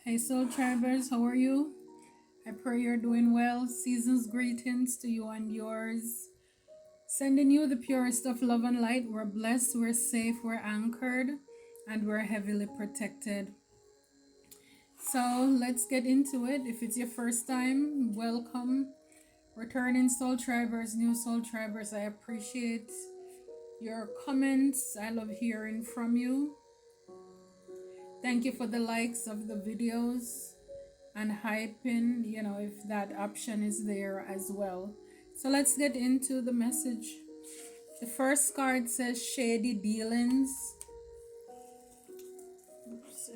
Hey Soul Tribers, how are you? I pray you're doing well. Season's greetings to you and yours. Sending you the purest of love and light. We're blessed, we're safe, we're anchored, and we're heavily protected. So let's get into it. If it's your first time, welcome. Returning Soul Tribers, new Soul Tribers, I appreciate your comments. I love hearing from you. Thank you for the likes of the videos and hyping, if that option is there as well. So let's get into the message. The first card says shady dealings.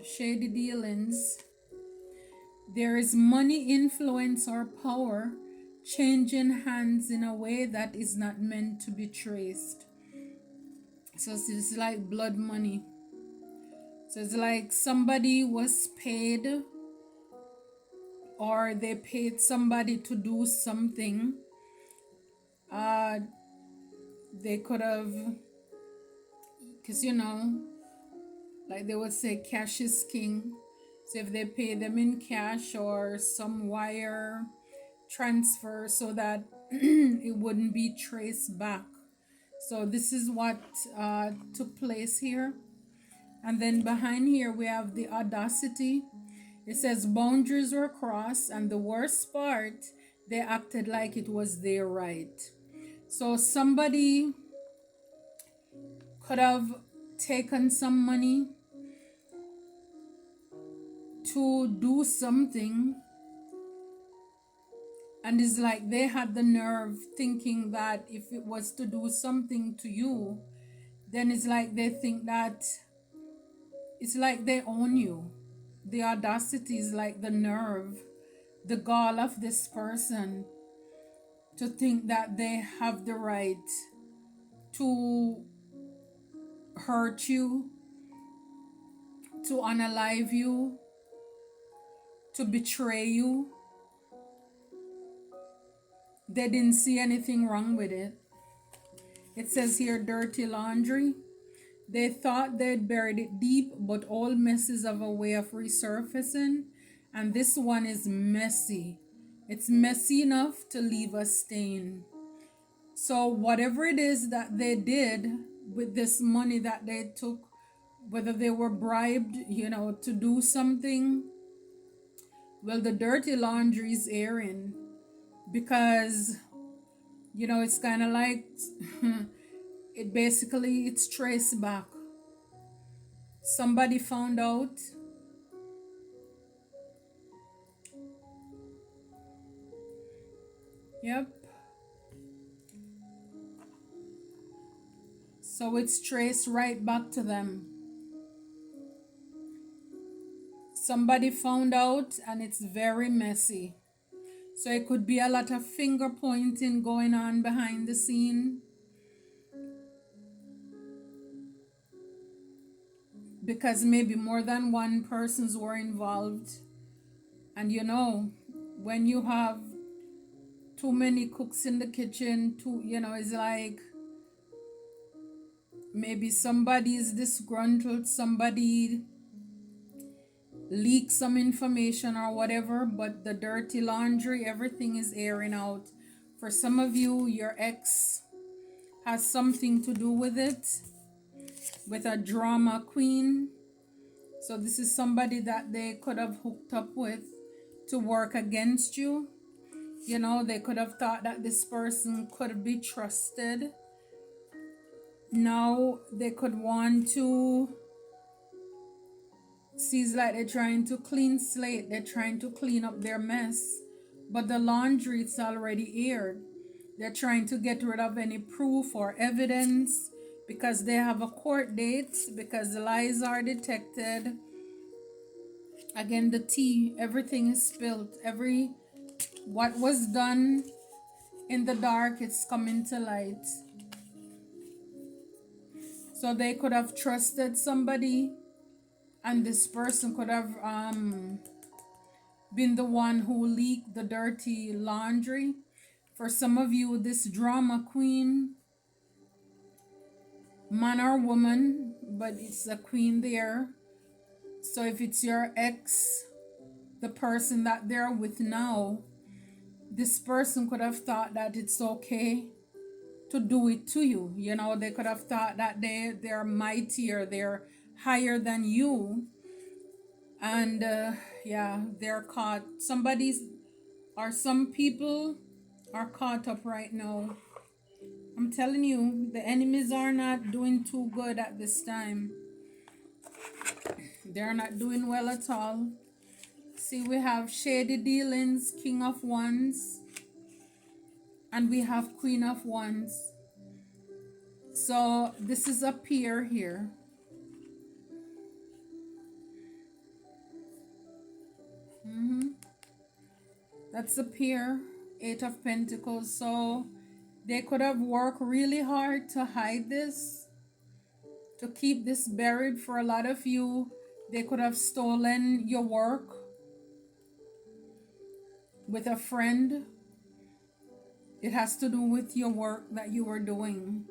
Shady dealings. There is money, influence, or power changing hands in a way that is not meant to be traced. So it's like blood money. So it's like somebody was paid, or they paid somebody to do something. uh they could have, because like they would say, cash is king. So if they pay them in cash or some wire transfer so that it wouldn't be traced back. So this is what took place here. And then behind here we have the audacity. It says boundaries were crossed, and the worst part, they acted like it was their right. So somebody could have taken some money to do something, and it's like they had the nerve thinking that if it was to do something to you, then it's like they think that it's like they own you. The audacity is like the nerve, the gall of this person to think that they have the right to hurt you, to unalive you, to betray you. They didn't see anything wrong with it. It says here dirty laundry. They thought they'd buried it deep, but all messes have a way of resurfacing, and this one is messy. It's messy enough to leave a stain. So whatever it is that they did with this money that they took, whether they were bribed, to do something, well, the dirty laundry is airing, because it's kind of like it's traced back. Somebody found out. Yep. So it's traced right back to them. Somebody found out, and it's very messy. So it could be a lot of finger pointing going on behind the scene, because maybe more than one persons were involved. And when you have too many cooks in the kitchen, it's like maybe somebody is disgruntled, somebody leak some information or whatever, but the dirty laundry, everything is airing out. For some of you, your ex has something to do with it, with a drama queen. So this is somebody that they could have hooked up with to work against you. They could have thought that this person could be trusted. Now they could want to, seems like they're trying to clean slate, they're trying to clean up their mess, but the laundry it's already aired. They're trying to get rid of any proof or evidence because they have a court date, because the lies are detected. Again, the tea, everything is spilled. What was done in the dark, it's coming to light. So they could have trusted somebody, and this person could have been the one who leaked the dirty laundry. For some of you, this drama queen, man or woman, but it's a queen there. So if it's your ex, the person that they're with now, this person could have thought that it's okay to do it to you. You know, they could have thought that they're mightier, they're higher than you, and yeah, they're caught. Somebody's or some people are caught up right now. I'm telling you, the enemies are not doing too good at this time. They're not doing well at all. See, we have shady dealings, king of wands, and we have queen of wands. So this is a pair here. That's a pair, eight of pentacles. So they could have worked really hard to hide this, to keep this buried. For a lot of you, they could have stolen your work with a friend. It has to do with your work that you were doing.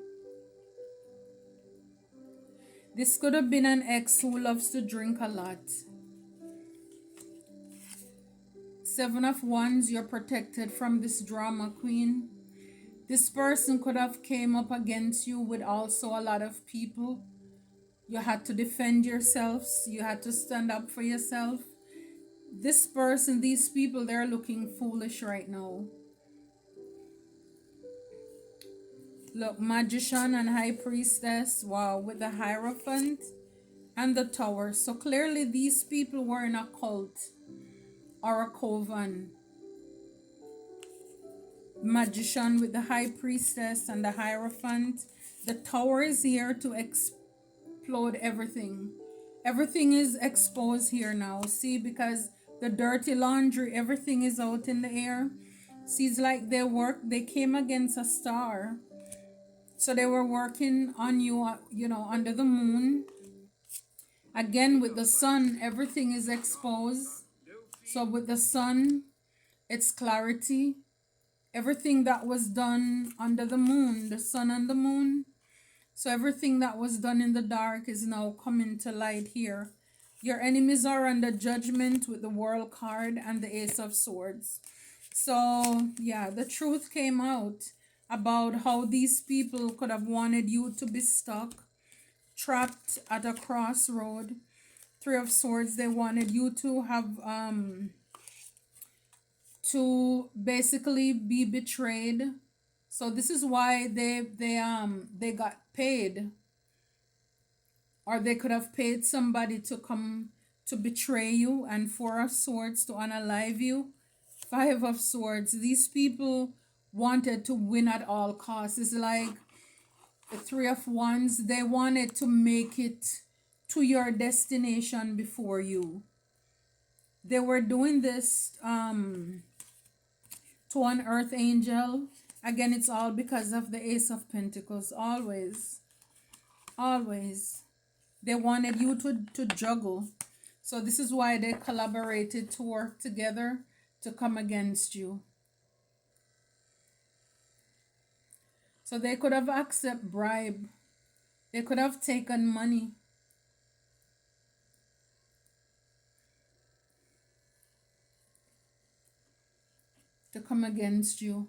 This could have been an ex who loves to drink a lot. Seven of Wands, you're protected from this drama queen. This person could have came up against you with also a lot of people. You had to defend yourselves. You had to stand up for yourself. This person, these people, they're looking foolish right now. Look, Magician and High Priestess. Wow, with the Hierophant and the Tower. So clearly these people were in a cult or a coven. Magician with the High Priestess and the Hierophant. The Tower is here to explode everything. Everything is exposed here now. See, because the dirty laundry, everything is out in the air. See, it's like they came against a star. So they were working on you, you know, under the moon. Again, with the sun, everything is exposed. So with the sun, it's clarity. Everything that was done under the moon, the sun and the moon. So everything that was done in the dark is now coming to light here. Your enemies are under judgment with the World card and the Ace of Swords. So yeah, the truth came out about how these people could have wanted you to be stuck, trapped at a crossroad. Three of Swords, they wanted you to have to basically be betrayed. So this is why they got paid, or they could have paid somebody to come to betray you. And Four of Swords, to unalive you. Five of Swords, these people wanted to win at all costs. It's like the Three of Wands, they wanted to make it to your destination before you. They were doing this to an earth angel. Again, it's all because of the Ace of Pentacles. Always, always. They wanted you to juggle. So this is why they collaborated to work together to come against you. So they could have accepted bribe. They could have taken money. To come against you.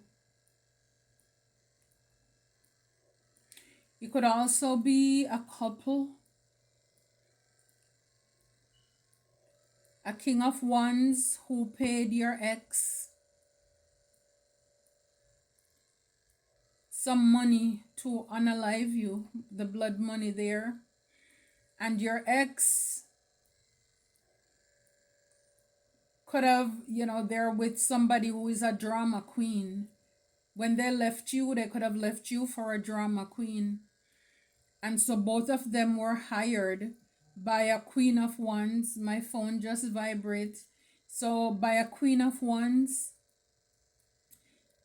You could also be a couple. A King of Wands who paid your ex some money to unalive you, the blood money there. And your ex could have, you know, they're with somebody who is a drama queen. When they left you, they could have left you for a drama queen. And so both of them were hired by a Queen of Wands. My phone just vibrates. So by a Queen of Wands,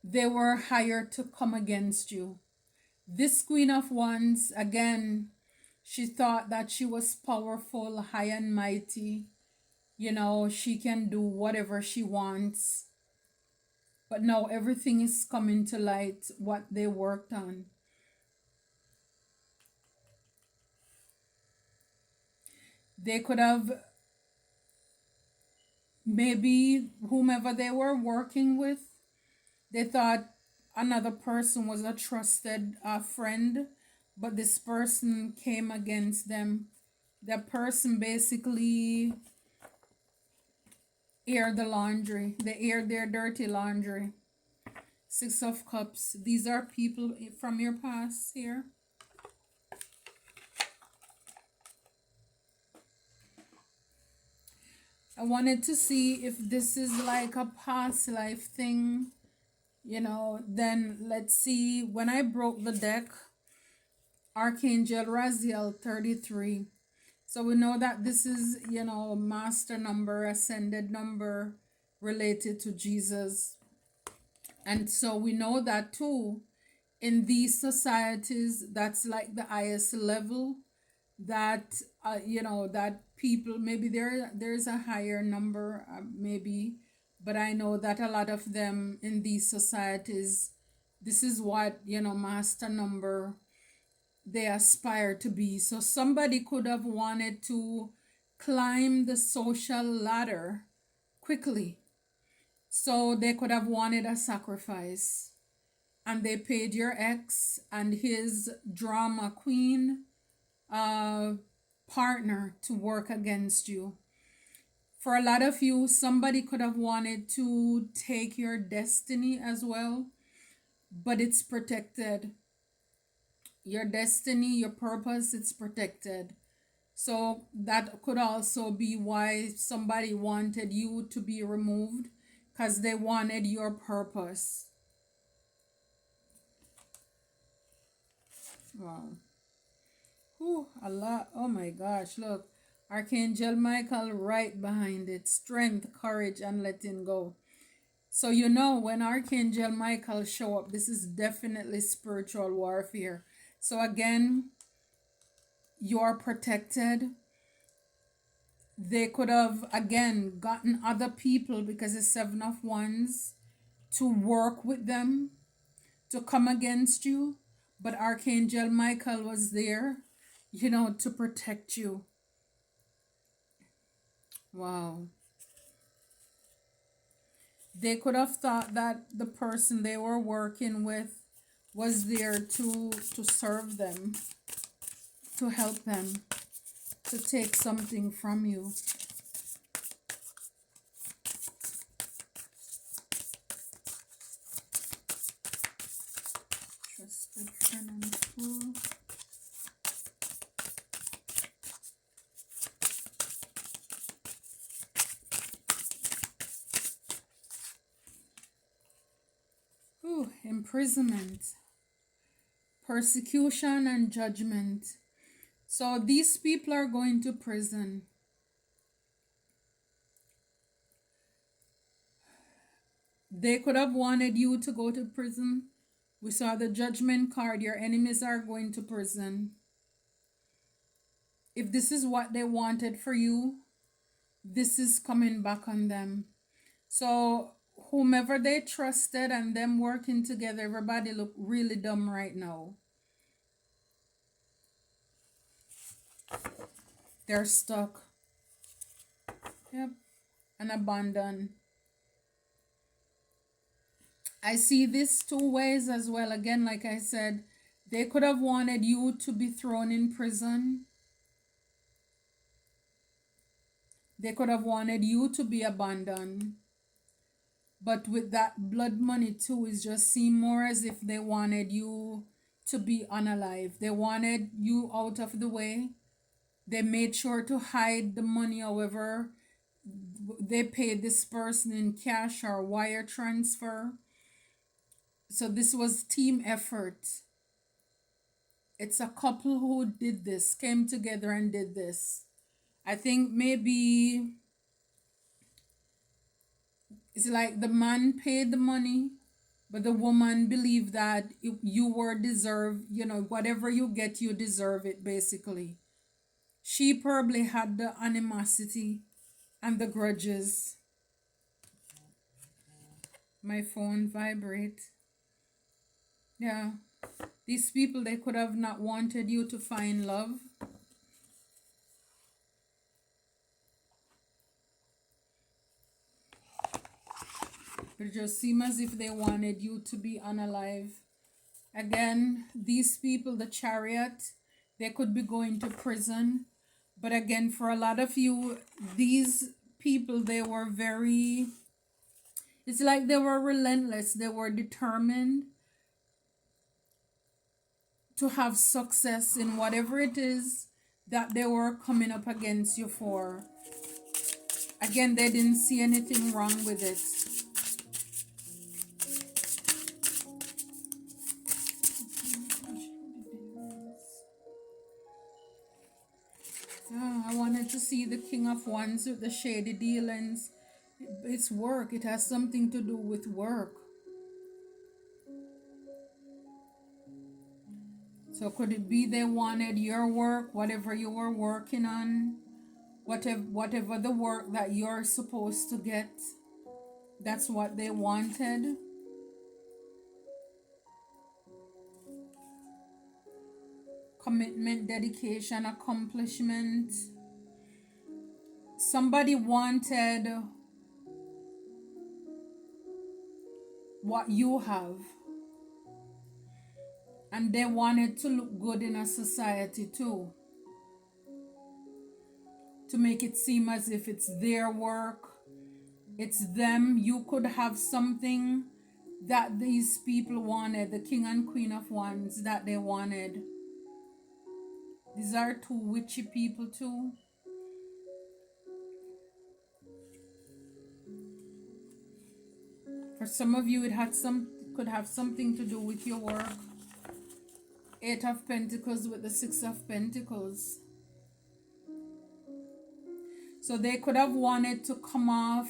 they were hired to come against you. This Queen of Wands, again, she thought that she was powerful, high and mighty. You know, she can do whatever she wants. But now everything is coming to light, what they worked on. They could have maybe whomever they were working with, they thought another person was a trusted friend, but this person came against them. That person basically aired the laundry. They aired their dirty laundry. Six of Cups. These are people from your past here. I wanted to see if this is like a past life thing, then let's see. When I broke the deck, Archangel Raziel 33. So we know that this is, master number, ascended number related to Jesus. And so we know that too, in these societies, that's like the highest level that, that people, maybe there's a higher number, maybe, but I know that a lot of them in these societies, this is what, master number they aspire to be. So somebody could have wanted to climb the social ladder quickly. So they could have wanted a sacrifice. And they paid your ex and his drama queen partner to work against you. For a lot of you, somebody could have wanted to take your destiny as well, but it's protected. Your destiny, your purpose, it's protected. So that could also be why somebody wanted you to be removed, because they wanted your purpose. Wow. Whew, a lot. Oh my gosh, look. Archangel Michael right behind it. Strength, courage, and letting go. So when Archangel Michael show up, this is definitely spiritual warfare. So again, you're protected. They could have, again, gotten other people, because it's Seven of Wands, to work with them, to come against you. But Archangel Michael was there, to protect you. Wow. They could have thought that the person they were working with was there to serve them, to help them, to take something from you. Trusted friend and fool. Ooh, imprisonment, persecution, and judgment. So these people are going to prison. They could have wanted you to go to prison. We saw the judgment card. Your enemies are going to prison. If this is what they wanted for you, this is coming back on them. So whomever they trusted and them working together, everybody look really dumb right now. They're stuck. Yep. And abandoned. I see this two ways as well. Again, like I said, they could have wanted you to be thrown in prison. They could have wanted you to be abandoned. But with that blood money too, it just seemed more as if they wanted you to be unalive. They wanted you out of the way. They made sure to hide the money. However, they paid this person in cash or wire transfer. So this was team effort. It's a couple who did this, came together and did this. I think maybe it's like the man paid the money, but the woman believed that you were deserved, whatever you get, you deserve it, basically. She probably had the animosity and the grudges. My phone vibrate. Yeah. These people, they could have not wanted you to find love. It just seemed as if they wanted you to be unalive. Again, these people, the chariot, they could be going to prison. But again, for a lot of you, these people, they were very, it's like they were relentless. They were determined to have success in whatever it is that they were coming up against you for. Again, they didn't see anything wrong with it. I wanted to see the King of Wands with the shady dealings. It's work. It has something to do with work. So could it be they wanted your work, whatever you were working on, whatever the work that you're supposed to get, that's what they wanted. Commitment, dedication, accomplishment. Somebody wanted what you have, and they wanted to look good in a society too, to make it seem as if it's their work, it's them. You could have something that these people wanted, the King and Queen of Wands, that they wanted. These are two witchy people too. For some of you, could have something to do with your work. Eight of Pentacles with the Six of Pentacles. So they could have wanted to come off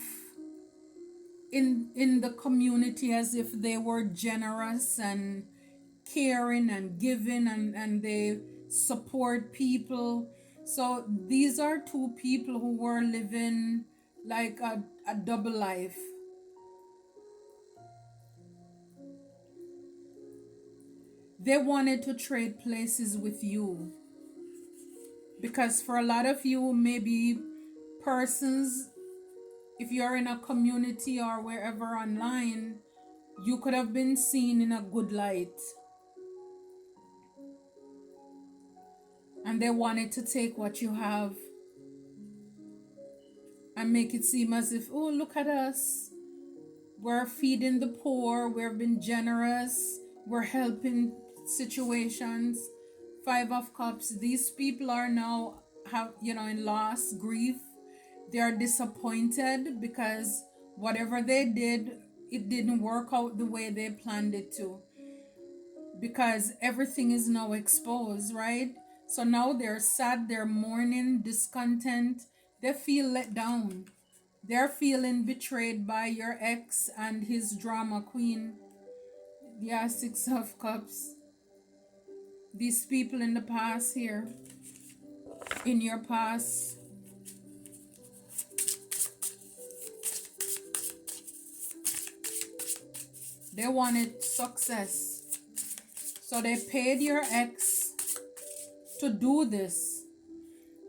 in the community as if they were generous and caring and giving, and they support people. So these are two people who were living like a double life. They wanted to trade places with you, because for a lot of you, maybe persons, if you're in a community or wherever online, you could have been seen in a good light, and they wanted to take what you have and make it seem as if, oh, look at us, we're feeding the poor, we've been generous, we're helping situations. Five of Cups. These people are now in loss, grief. They are disappointed because whatever they did, it didn't work out the way they planned it to, because everything is now exposed, right? So now they're sad, they're mourning, discontent, they feel let down. They're feeling betrayed by your ex and his drama queen. Yeah, Six of Cups. These people in the past here, in your past, they wanted success. So they paid your ex to do this.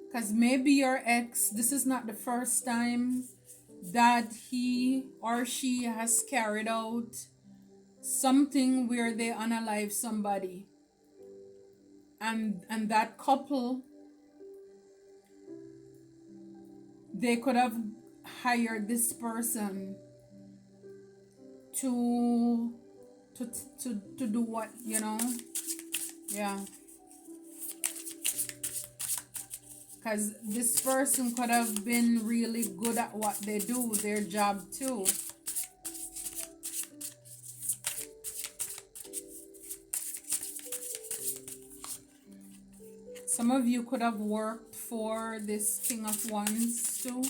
Because maybe your ex, this is not the first time that he or she has carried out something where they unalive somebody. And that couple, they could have hired this person to do what, yeah, because this person could have been really good at what they do, their job too. Some of you could have worked for this King of Wands too,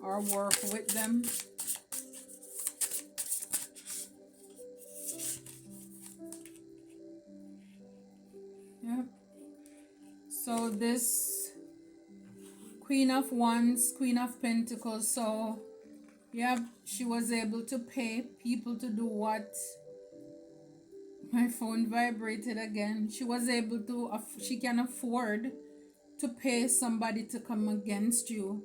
or work with them. Yep. So this Queen of Wands, Queen of Pentacles, so yeah, she was able to pay people to do what? My phone vibrated again. She was able to, she can afford to pay somebody to come against you.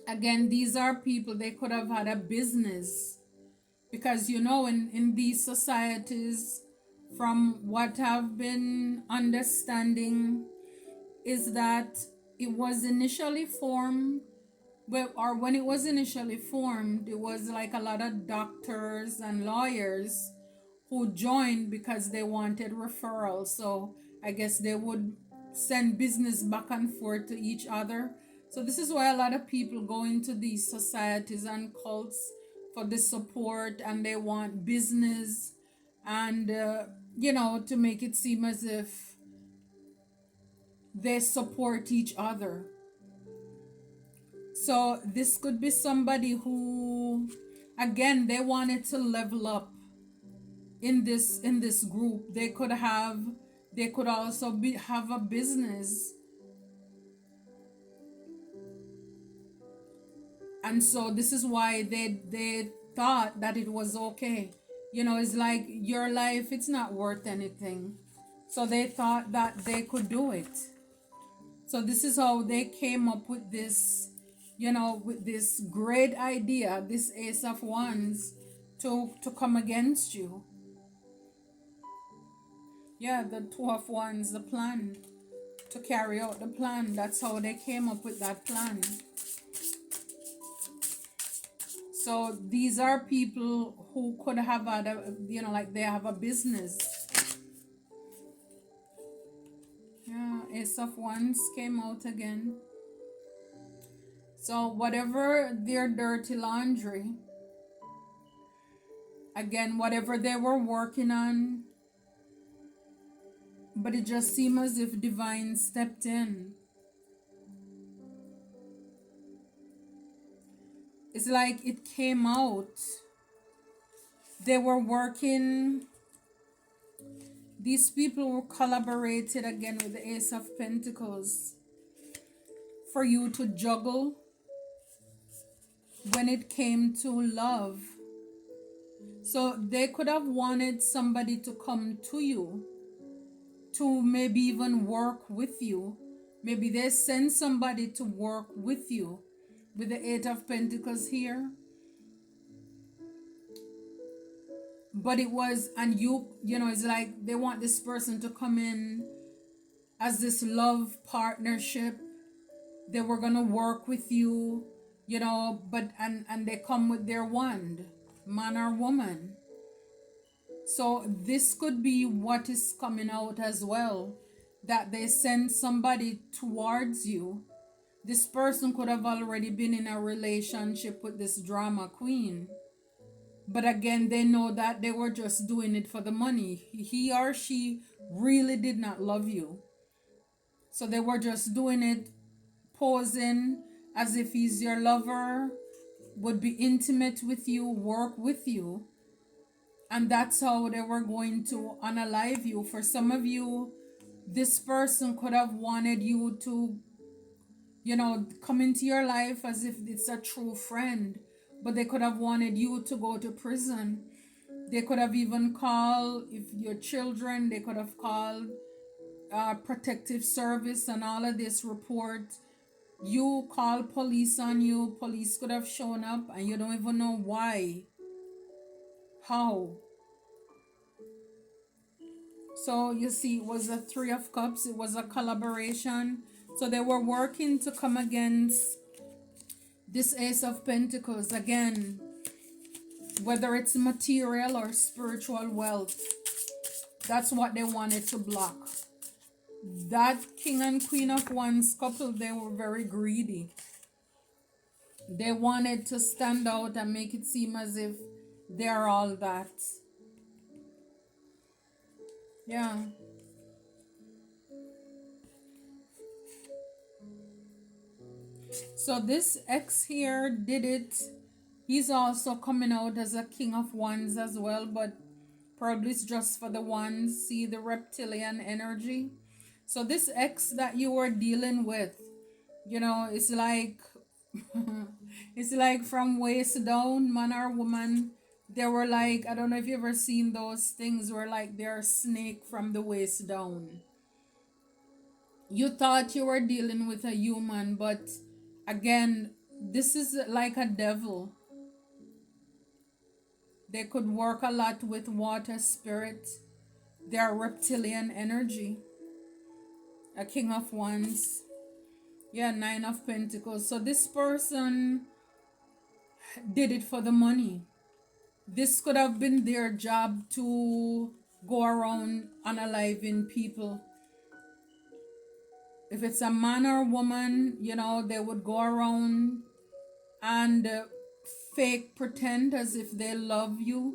Again, these are people, they could have had a business, because in these societies, from what I've been understanding, is that it was initially formed, well, or when it was initially formed, it was like a lot of doctors and lawyers who joined because they wanted referrals. So I guess they would send business back and forth to each other. So this is why a lot of people go into these societies and cults for the support, and they want business, and to make it seem as if they support each other. So this could be somebody who, again, they wanted to level up in this group. They could also have a business, and so this is why they thought that it was okay. It's like your life, it's not worth anything. So they thought that they could do it. So this is how they came up with this, with this great idea, this Ace of Wands, to come against you. Yeah, the Two of Wands, the plan, to carry out the plan. That's how they came up with that plan. So these are people who could have had like they have a business. Yeah, Ace of Wands came out again. So whatever their dirty laundry, again, whatever they were working on, but it just seemed as if divine stepped in. It's like it came out. They were working, these people were collaborated again with the Ace of Pentacles for you to juggle when it came to love. So they could have wanted somebody to come to you, to maybe even work with you. Maybe they send somebody to work with you with the Eight of Pentacles here. But it was, and it's like they want this person to come in as this love partnership. They were gonna work with you, but and they come with their wand, man or woman. So this could be what is coming out as well, that they send somebody towards you. This person could have already been in a relationship with this drama queen, but again, they know that they were just doing it for the money. He or she really did not love you, so they were just doing it, posing as if he's your lover, would be intimate with you, work with you, and that's how they were going to unalive you. For some of you, this person could have wanted you to, come into your life as if it's a true friend, but they could have wanted you to go to prison. They could have even called, if your children, they could have called protective service and all of this report. You call police on you, police could have shown up, and you don't even know why, how. So you see, it was a Three of Cups, it was a collaboration. So they were working to come against this Ace of Pentacles again, whether it's material or spiritual wealth. That's what they wanted to block. That King and Queen of Wands couple, they were very greedy. They wanted to stand out and make it seem as if they're all that. Yeah. So this ex here did it. He's also coming out as a King of Wands as well, but probably it's just for the ones. See the reptilian energy. So this ex that you were dealing with, it's like it's like from waist down, man or woman. They were like, I don't know if you ever seen those things where like they're a snake from the waist down. You thought you were dealing with a human, but again, This is like a devil. They could work a lot with water spirit. They are reptilian energy. A king of wands. Yeah, nine of pentacles. So this person did it for the money. This could have been their job to go around unaliving people. If it's a man or woman, they would go around and fake pretend as if they love you,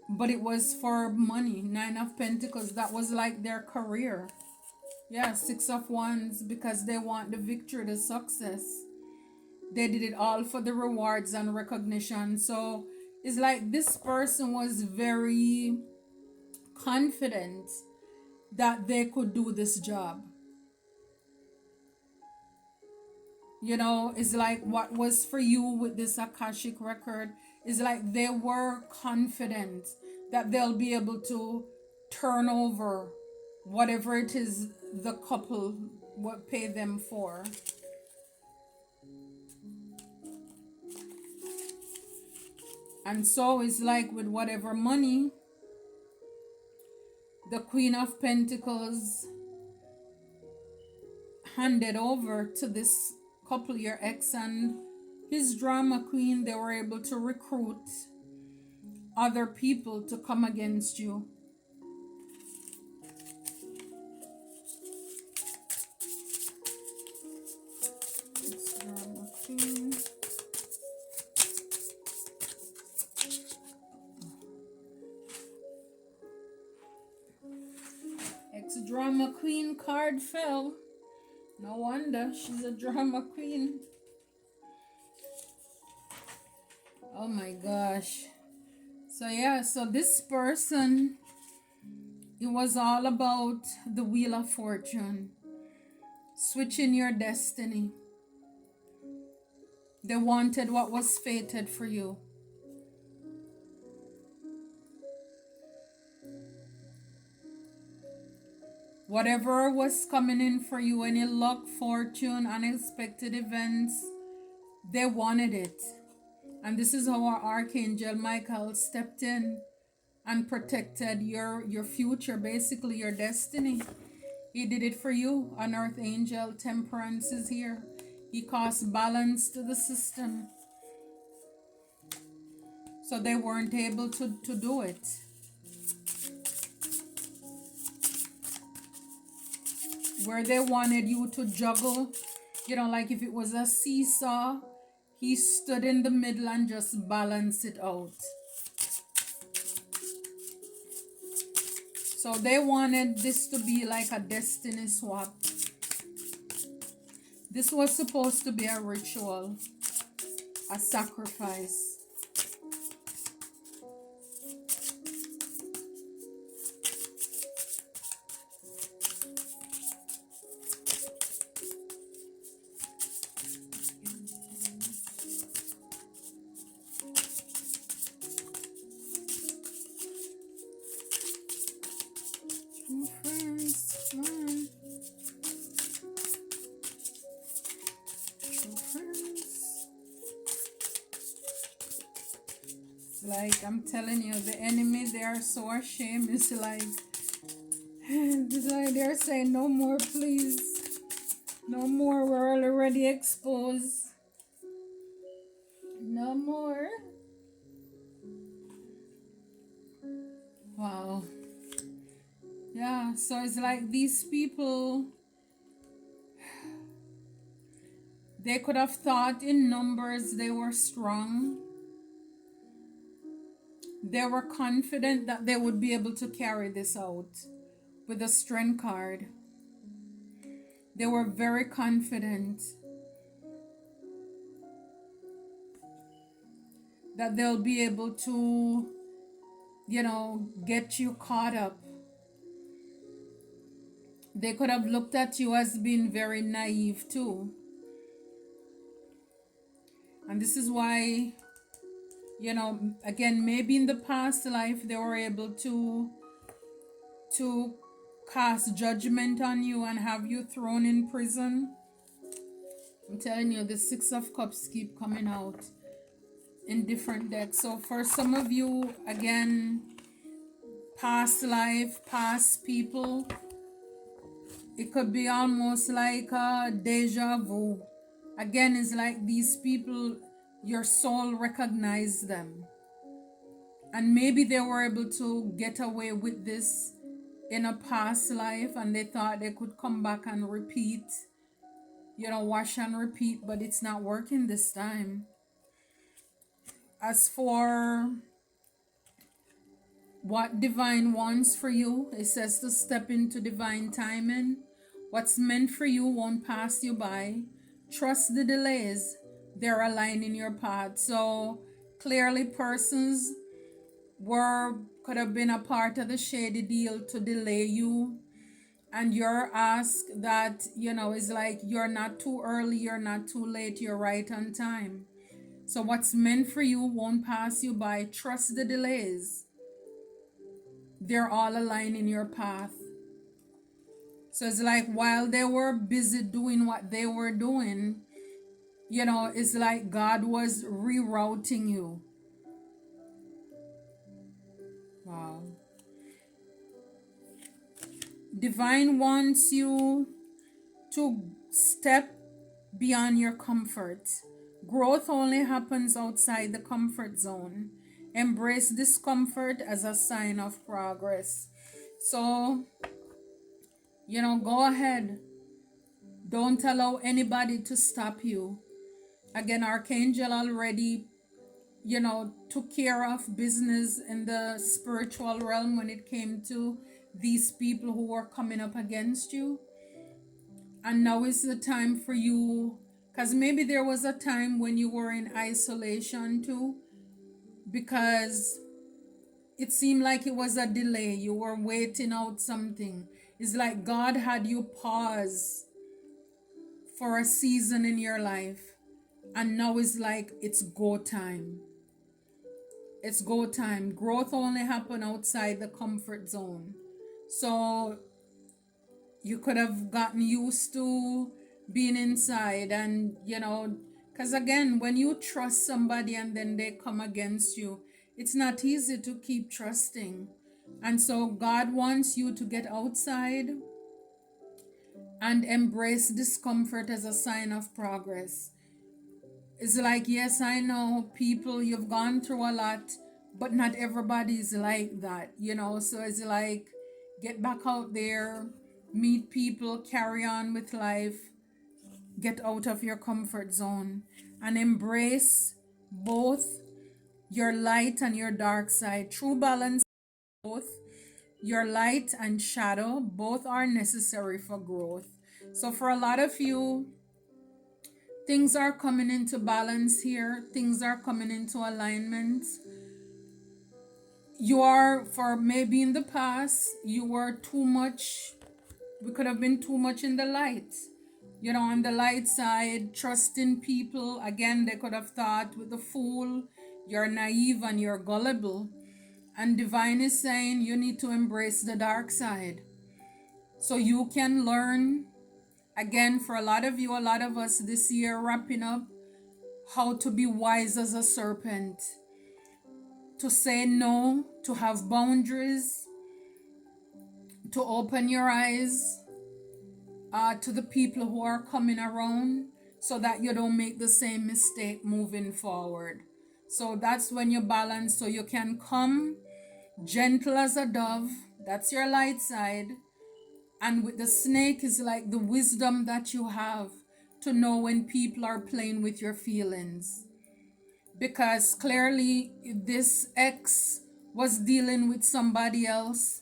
but it was for money. Nine of pentacles, that was like their career. Yeah, six of wands, because they want the victory, the success. They did it all for the rewards and recognition. So it's like this person was very confident that they could do this job. It's like what was for you with this Akashic record is like they were confident that they'll be able to turn over whatever it is the couple would pay them for. And so it's like with whatever money, the Queen of Pentacles handed over to this couple, your ex and his drama queen. They were able to recruit other people to come against you. Ex-drama queen. Ex-drama queen card fell. No wonder, she's a drama queen. Oh my gosh. So yeah, so this person, it was all about the Wheel of Fortune. Switching your destiny. They wanted what was fated for you. Whatever was coming in for you, any luck, fortune, unexpected events, they wanted it. And this is how our Archangel Michael stepped in and protected your future, basically your destiny. He did it for you. An Earth Angel, Temperance is here. He caused balance to the system. So they weren't able to do it. Where they wanted you to juggle, like if it was a seesaw, he stood in the middle and just balanced it out. So they wanted this to be like a destiny swap. This was supposed to be a ritual, a sacrifice. Like I'm telling you, the enemy, they are so ashamed. It's like they're saying no more, please. No more, we're already exposed. No more. Wow. Yeah, so it's like these people, they could have thought in numbers they were strong. They were confident that they would be able to carry this out with the Strength card. They were very confident that they'll be able to, get you caught up. They could have looked at you as being very naive too. And this is why, again, maybe in the past life they were able to cast judgment on you and have you thrown in prison. I'm telling you, the Six of Cups keep coming out in different decks. So for some of you, again, past life, past people, it could be almost like a deja vu. Again, it's like these people, your soul recognized them. And maybe they were able to get away with this in a past life and they thought they could come back and repeat, wash and repeat, but it's not working this time. As for what divine wants for you, it says to step into divine timing. What's meant for you won't pass you by. Trust the delays, they're aligning your path. So clearly, persons could have been a part of the shady deal to delay you. And you're asked that, is like you're not too early, you're not too late, you're right on time. So what's meant for you won't pass you by. Trust the delays, they're all aligning your path. So it's like while they were busy doing what they were doing, it's like God was rerouting you. Wow. Divine wants you to step beyond your comfort. Growth only happens outside the comfort zone. Embrace discomfort as a sign of progress. So, go ahead. Don't allow anybody to stop you. Again, Archangel already, took care of business in the spiritual realm when it came to these people who were coming up against you. And now is the time for you, because maybe there was a time when you were in isolation too, because it seemed like it was a delay. You were waiting out something. It's like God had you pause for a season in your life. And now it's like it's go time. It's go time. Growth only happen outside the comfort zone. So you could have gotten used to being inside and because again, when you trust somebody and then they come against you, it's not easy to keep trusting. And so God wants you to get outside and embrace discomfort as a sign of progress. It's like, yes, I know people, you've gone through a lot, but not everybody's like that, so it's like, get back out there, meet people, carry on with life, get out of your comfort zone, and embrace both your light and your dark side. True balance, both your light and shadow, both are necessary for growth. So for a lot of you, things are coming into balance here, things are coming into alignment. You are, for maybe in the past, you were too much, we could have been too much in the light. On the light side, trusting people. Again, they could have thought with the fool, you're naive and you're gullible. And divine is saying you need to embrace the dark side. So you can learn, again, for a lot of you, a lot of us this year, wrapping up, how to be wise as a serpent. To say no, to have boundaries, to open your eyes to the people who are coming around so that you don't make the same mistake moving forward. So that's when you balance, so you can come gentle as a dove. That's your light side. And with the snake is like the wisdom that you have to know when people are playing with your feelings. Because clearly this ex was dealing with somebody else.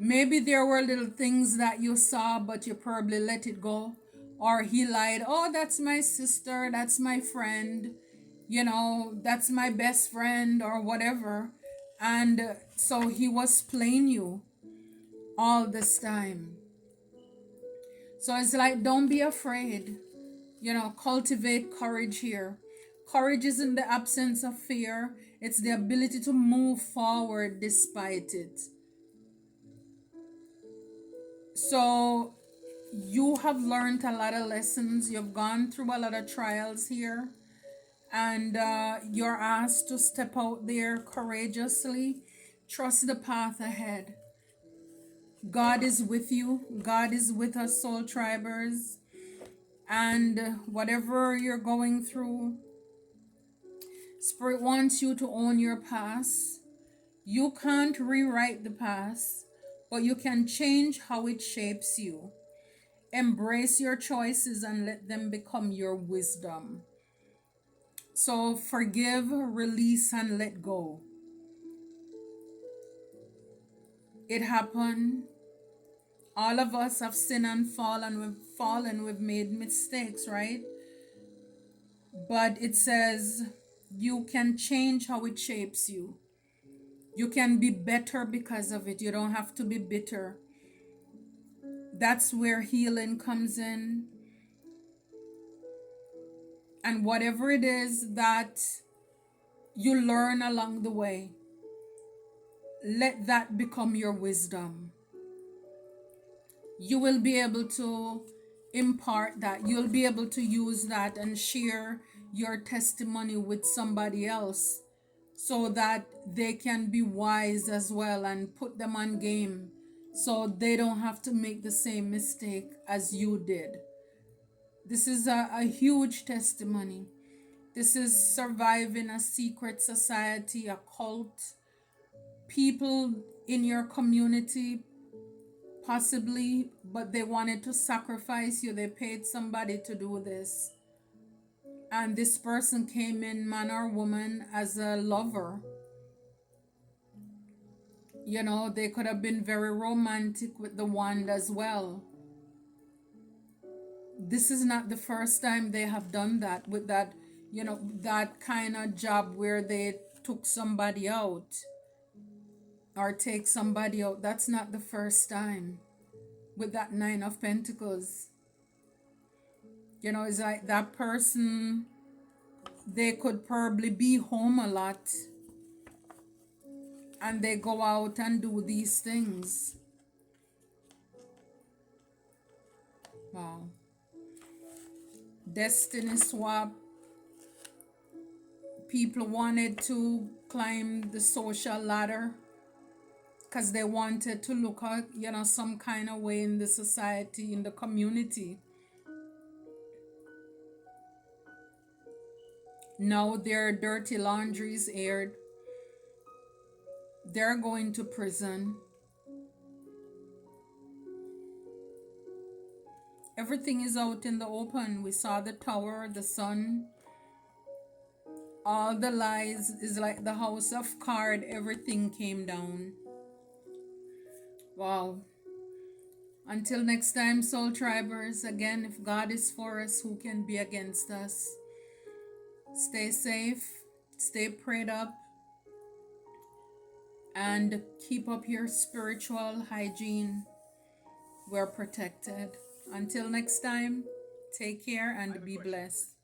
Maybe there were little things that you saw, but you probably let it go. Or he lied, oh, that's my sister, that's my friend, that's my best friend, or whatever. And so he was playing you all this time. So it's like, don't be afraid. Cultivate courage here. Courage isn't the absence of fear, it's the ability to move forward despite it. So You have learned a lot of lessons. You've gone through a lot of trials here. And you're asked to step out there courageously. Trust the path ahead. God is with you. God is with us, soul tribers. And whatever you're going through, Spirit wants you to own your past. You can't rewrite the past, but you can change how it shapes you. Embrace your choices and let them become your wisdom. So forgive, release, and let go. It happened. All of us have sinned and fallen, we've made mistakes, right? But it says you can change how it shapes you. You can be better because of it. You don't have to be bitter. That's where healing comes in. And whatever it is that you learn along the way, let that become your wisdom. You will be able to impart that. You'll be able to use that and share your testimony with somebody else so that they can be wise as well and put them on game so they don't have to make the same mistake as you did. This is a huge testimony. This is surviving a secret society, a cult, people in your community possibly, but they wanted to sacrifice you. They paid somebody to do this. And this person came in, man or woman, as a lover. You know, they could have been very romantic with the wand as well. This is not the first time they have done that with that, you know, that kind of job where they took somebody out or take somebody out. That's not the first time with that Nine of Pentacles. You know, it's like that person, they could probably be home a lot and they go out and do these things. Wow. Destiny swap. People wanted to climb the social ladder because they wanted to look at, you know, some kind of way in the society, in the community. Now their dirty laundry is aired. They're going to prison. Everything is out in the open. We saw the tower, the sun, all the lies. Is like the house of card. Everything came down. Wow. Until next time, soul tribers, again, if God is for us, who can be against us? Stay safe, stay prayed up, and keep up your spiritual hygiene. We're protected. Until next time, take care and be blessed.